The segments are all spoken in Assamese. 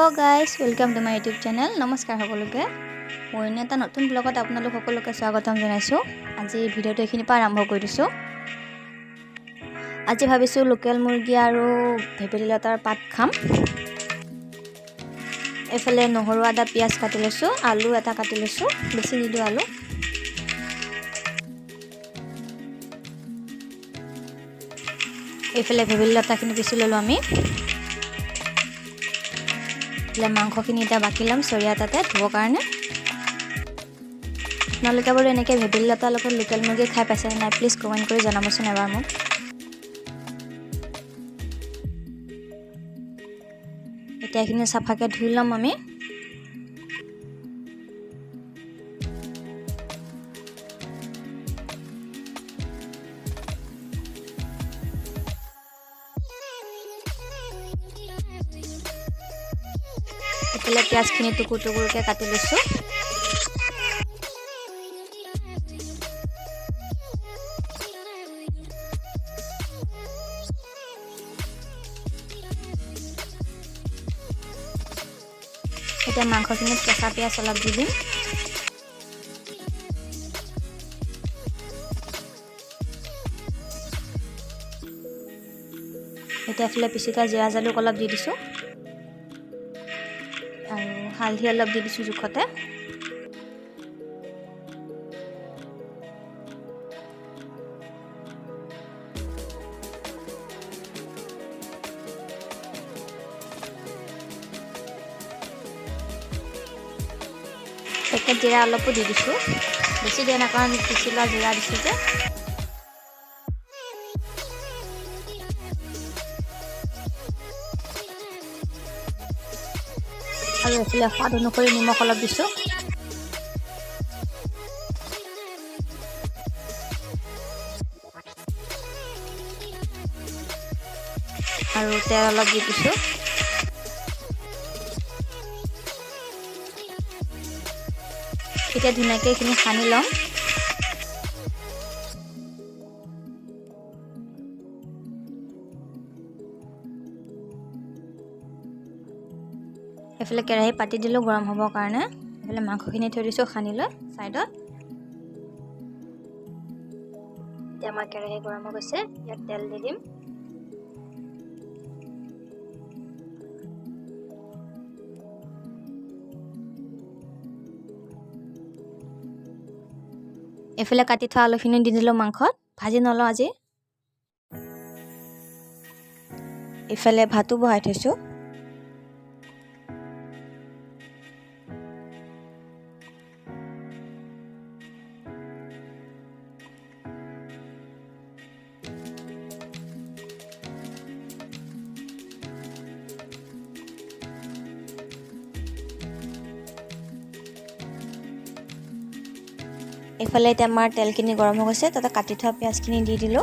Hello guys, welcome to my YouTube channel. নমস্কাৰ সকলোকে। মই এটা নতুন ব্লগত আপোনালোক সকলোকে স্বাগতম জনাইছো। আজি ভিডিওটো এখিনি পৰা আৰম্ভ কৰি দিছো। আজি ভাবিছো লোকেল মুৰ্গী আৰু ভেবেলি লতাৰ পাত খাম। এফালে নহৰু আদা পিয়াজ কাটি লৈছো, আলু এটা কাটি লৈছো, বেছি নিদু আলু। এফালে ভেবেলি লতাখিনি পিছি ললো আমি। মাংসখিনি এটা বাকি লম সৰিয়া তাতে ধুব কাৰণে আপোনালোকে বাৰু এনেকৈ ভেবেলি লতাৰ লগত লোকেল মুৰ্গী খাই পাইছে নাই প্লিজ কমেন্ট কৰি জনাবচোন এবাৰ মোক এতিয়া এখিনি সাফাকে ধুই লম আমি এফালে পিয়াজখিনি টুকুৰ টুকুৰকৈ কাটি লৈছো এতিয়া মাংসখিনিত কেঁচা পিয়াজ অলপ দি দিম এতিয়া এফালে পিছি থোৱা জিৰা জালুক অলপ দি দিছো আৰু হালধি অলপ দি দিছো জুখতে পেকেট জিৰা অলপো দি দিছো বেছি দিয়া না কাৰণ পিছি লোৱা জিৰা দিছো যে আৰু এফালে সোৱাদ অনুসৰি নিমখ অলপ দিছো আৰু তেল অলপ দি দিছো এতিয়া ধুনীয়াকৈ এইখিনি সানি লম এফালে কেৰাহী পাতি দিলো গৰম হ'বৰ কাৰণে এফালে মাংসখিনি থৈ দিছো সানি লৈ সাইডত এতিয়া আমাৰ কেৰাহী গৰম হৈ গৈছে ইয়াত তেল দি দিম এফালে কাটি থোৱা আলুখিনি দি দিলো মাংসত ভাজি নলওঁ আজি এফালে ভাতো বহাই থৈছো এফালে এতিয়া আমাৰ তেলখিনি গৰম হৈ গৈছে তাতে কাটি থোৱা পিয়াজখিনি দি দিলো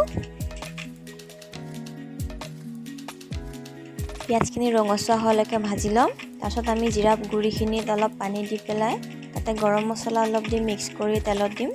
পিয়াজখিনি ৰঙচুৱা হোৱালৈকে ভাজি ল'ম তাৰপিছত আমি জিৰা গুড়িখিনিত অলপ পানী দি পেলাই তাতে গৰম মছলা অলপ দি মিক্স কৰি তেলত দিম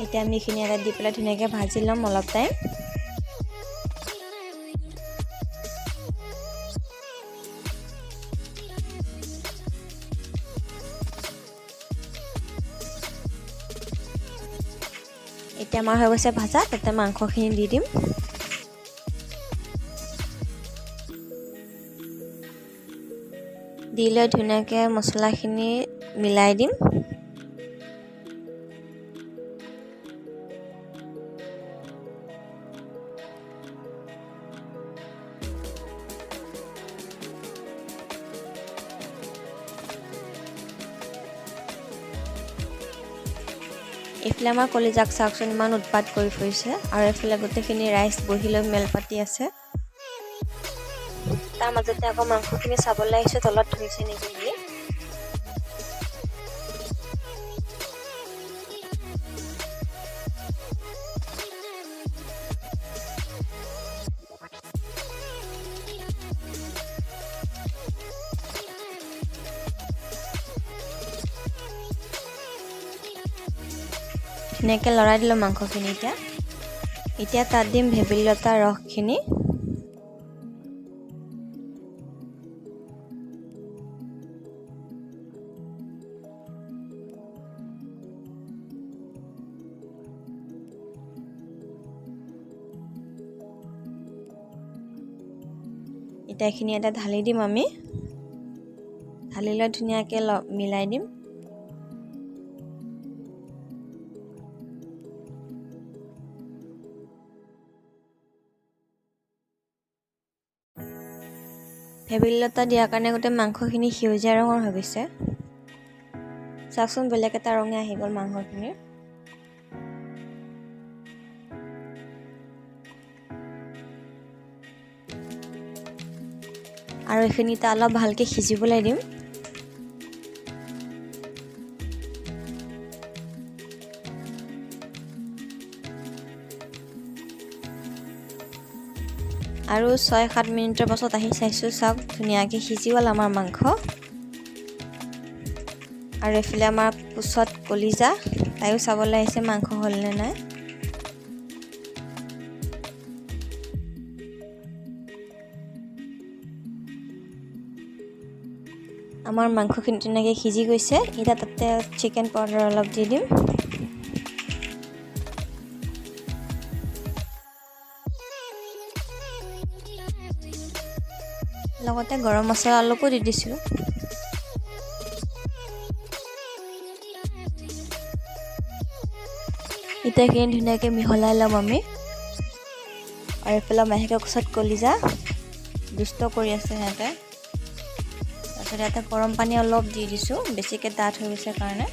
এতিয়া আমি এইখিনি এটা দি পেলাই ধুনীয়াকৈ ভাজি ল'ম অলপ টাইম এতিয়া আমাৰ হৈ গৈছে ভাজা তাতে মাংসখিনি দি দিম দি লৈ ধুনীয়াকৈ মছলাখিনি মিলাই দিম এফালে আমাৰ কলিজাক চাওকচোন ইমান উৎপাত কৰি ফুৰিছে আৰু এফালে গোটেইখিনি ৰাইচ বহি লৈ মেল পাতি আছে তাৰ মাজতে আকৌ মাংসখিনি চাবলৈ আহিছো তলত ধৰিছে নেকি বুলি ধুনীয়াকৈ লৰাই দিলোঁ মাংসখিনি। এতিয়া তাত দিম ভেবেলী লতাৰ ৰসখিনি। এতিয়া এইখিনি এটা ঢালি দিম আমি। ঢালি লৈ ধুনীয়াকৈ মিলাই দিম। ভেবেলী লতা দিয়াৰ কাৰণে গোটেই মাংসখিনি সেউজীয়া ৰঙৰ হৈ গৈছে। চাওকচোন বেলেগ এটা ৰঙে আহি গ'ল মাংসখিনিৰ। আৰু এইখিনি অলপ ভালকৈ সিজিবলৈ দিম। আৰু 6-7 মিনিটৰ পাছত আহি চাইছোঁ, চাওক ধুনীয়াকৈ সিজি গ'ল আমাৰ মাংস। আৰু এইফালে আমাৰ পুছত কলিজা, তাইও চাবলৈ আহিছে মাংস হ'লনে নাই। আমাৰ মাংসখিনি তেনেকৈ সিজি গৈছে। এতিয়া তাতে চিকেন পাউডাৰ অলপ দি দিম। লগতে গৰম মছলা অলপো দি দিছোঁ। এতিয়া এইখিনি ধুনীয়াকৈ মিহলাই ল'ম আমি। আৰু এইফালে মাহেকৰ কোচত কলিজা দুষ্ট কৰি আছে সিহঁতে। তাৰপিছত ইয়াতে গৰম পানী অলপ দি দিছোঁ, বেছিকৈ ডাঠ হৈ গৈছে কাৰণে।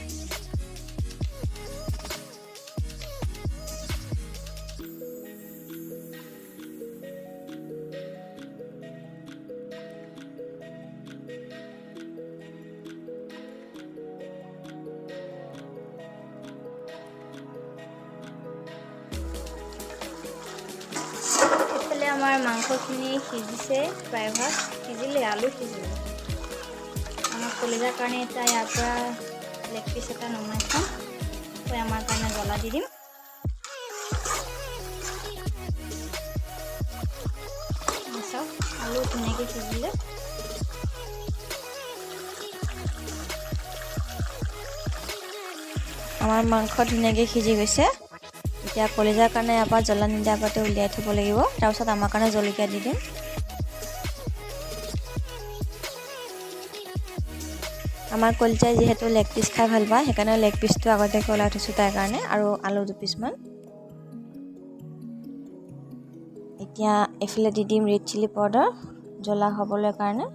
আমাৰ মাংসখিনি সিজিছে, প্ৰায়ভাগ সিজিলে, আলু সিজিলে। আমাৰ কলিজাৰ কাৰণে এতিয়া ইয়াৰ পৰা লেগ পিচ এটা নমাই থ'ম। তই আমাৰ কাৰণে জ্বলা দি দিম। চাওক আলু ধুনীয়াকৈ সিজিলে। আমাৰ মাংস ধুনীয়াকৈ সিজি গৈছে। এতিয়া কলিজাৰ কাৰণে ইয়াৰ পৰা জ্বলা নিদিয়াৰ আগতে উলিয়াই থ'ব লাগিব। তাৰপিছত আমাৰ কাৰণে জলকীয়া দি দিম। আমাৰ কলিজাই যিহেতু লেগ পিচ খাই ভাল পায়, সেইকাৰণে লেগ পিচটো আগতে ওলাই থৈছোঁ তাইৰ কাৰণে, আৰু আলু 2 পিচমান। এতিয়া এইফালে দি দিম ৰেড চিলি পাউডাৰ, জ্বলা হ'বলৈ কাৰণে।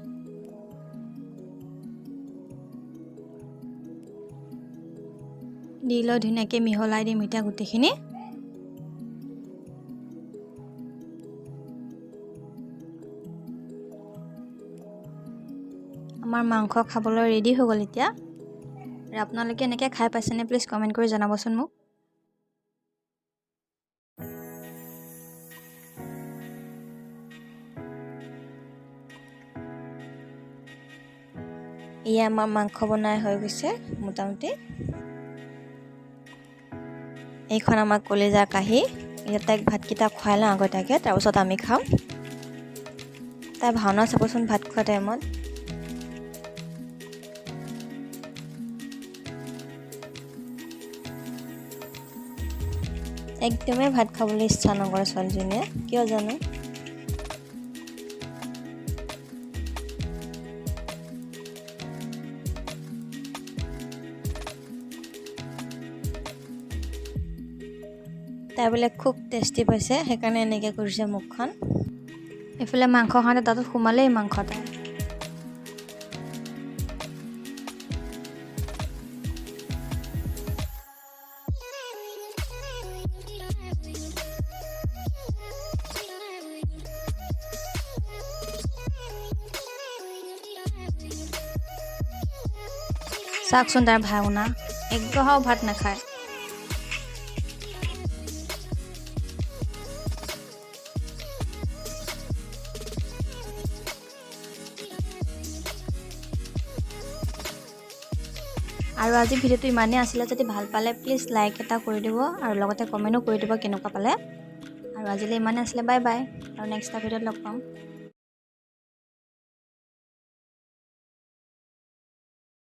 দি লৈ ধুনীয়াকৈ মিহলাই দিম এতিয়া গোটেইখিনি। আমাৰ মাংস খাবলৈ ৰেডি হৈ গ'ল এতিয়া। আৰু আপোনালোকে এনেকৈ খাই পাইছেনে প্লিজ কমেণ্ট কৰি জনাবচোন মোক। এয়া আমাৰ মাংস বনাই হৈ গৈছে মোটামুটি। এইখন আমাৰ কলিজাৰ কাঁহী। এতিয়া তাইক ভাতকেইটা খুৱাই লওঁ আগতীয়াকৈ, তাৰপিছত আমি খাম। তাই ভাওনা চাবচোন ভাত খোৱা টাইমত। একদমেই ভাত খাবলৈ ইচ্ছা নকৰে ছোৱালীজনীয়ে, কিয় জানো। তাই বোলে খুব টেষ্টি পাইছে, সেইকাৰণে এনেকৈ কৰিছে মুখখন। এইফালে মাংস খাওঁতে তাতো সোমালেই মাংস তাই। চাওকচোন তাৰ ভাওনা, এগঢ়াও ভাত নাখায়। আৰু আজি ভিডিঅ'টো ইমানেই আছিলে, যদি ভাল পালে প্লিজ লাইক এটা কৰি দিব আৰু লগতে কমেণ্টো কৰি দিব কেনেকুৱা পালে। আৰু আজিলৈ ইমানেই আছিলে, বাই বাই, আৰু নেক্সট এটা ভিডিঅ'ত লগ পাম।